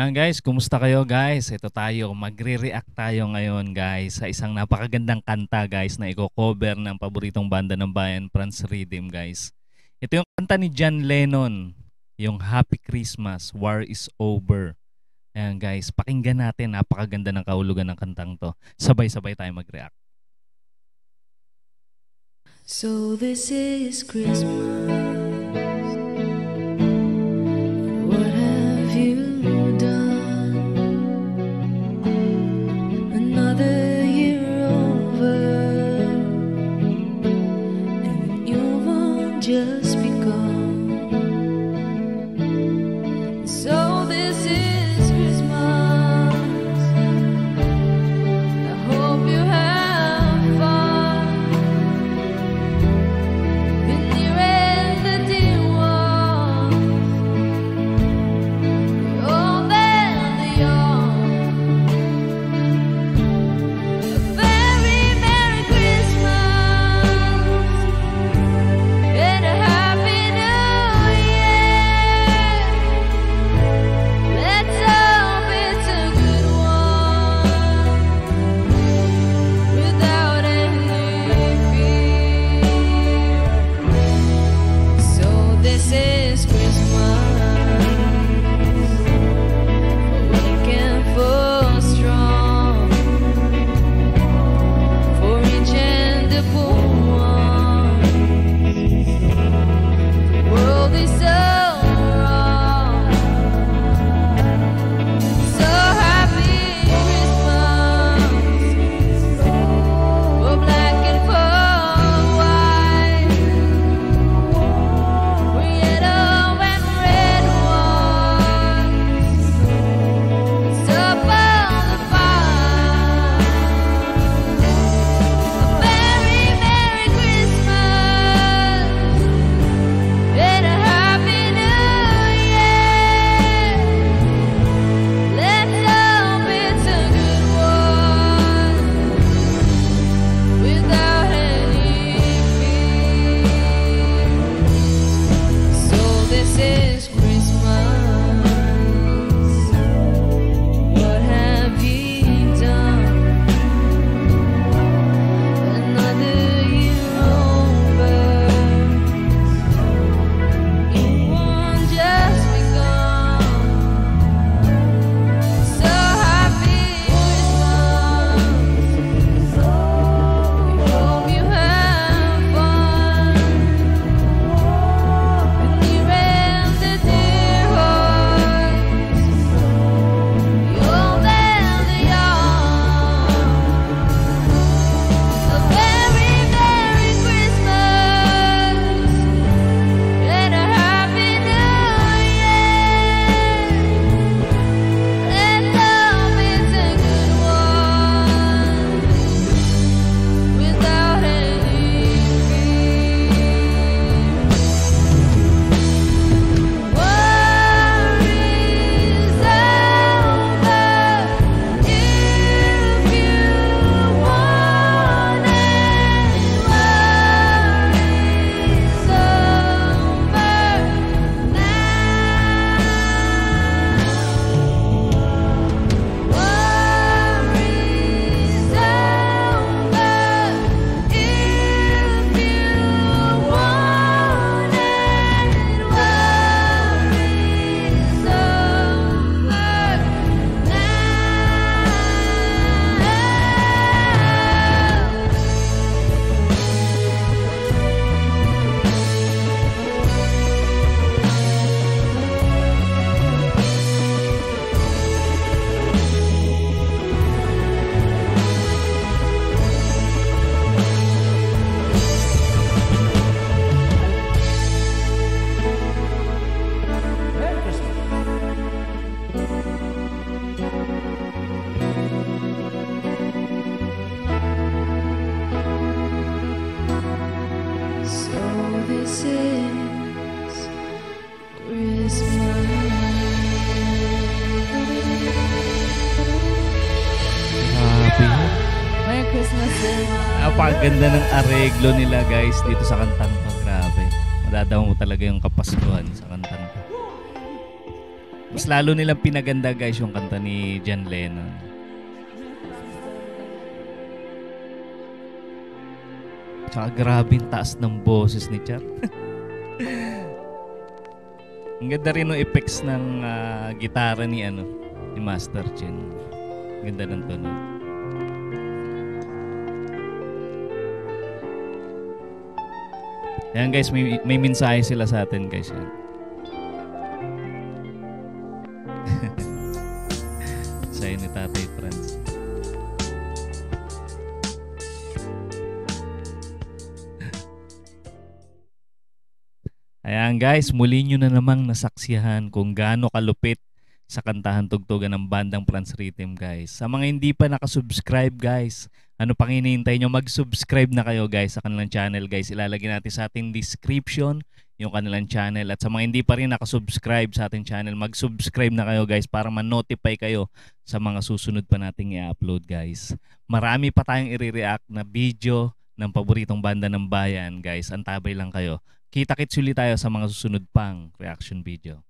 Ayan guys, kumusta kayo guys? Ito tayo, magre-react tayo ngayon guys sa isang napakagandang kanta guys na i-cover ng paboritong banda ng bayan, Franz Rhythm guys. Ito yung kanta ni John Lennon, yung Happy Christmas, War is Over. Ayan guys, pakinggan natin, napakaganda ng kahulugan ng kantang to. Sabay-sabay tayo mag-react. So this is Christmas. What have you done? Another year over, and you've all just begun. So this is Christmas. I hope you have fun. Napakaganda ng areglo nila guys dito sa kantang to. Grabe. Madadaw mo talaga yung kapaskuhan sa kantang to. Mas lalo nilang pinaganda guys yung kanta ni John Lennon. Tsaka grabe yung taas ng boses ni Char. Ang ganda rin ng effects ng gitara ni Master Chen. Ang ganda ng tunog. Ayan guys, may mensahe sila sa atin guys. Yan. Sa'yo ni Tatay Franz. Ayan guys, muli nyo na namang nasaksihan kung gaano kalupit sa kantahan tugtugan ng bandang Franz Rhythm guys. Sa mga hindi pa nakasubscribe guys, ano pang hinihintay nyo? Mag-subscribe na kayo guys sa kanilang channel guys. Ilalagay natin sa ating description yung kanilang channel. At sa mga hindi pa rin nakasubscribe sa ating channel, mag-subscribe na kayo guys para ma-notify kayo sa mga susunod pa nating i-upload guys. Marami pa tayong i-react na video ng paboritong banda ng bayan guys. Antabay lang kayo. Kita-kits ulit tayo sa mga susunod pang reaction video.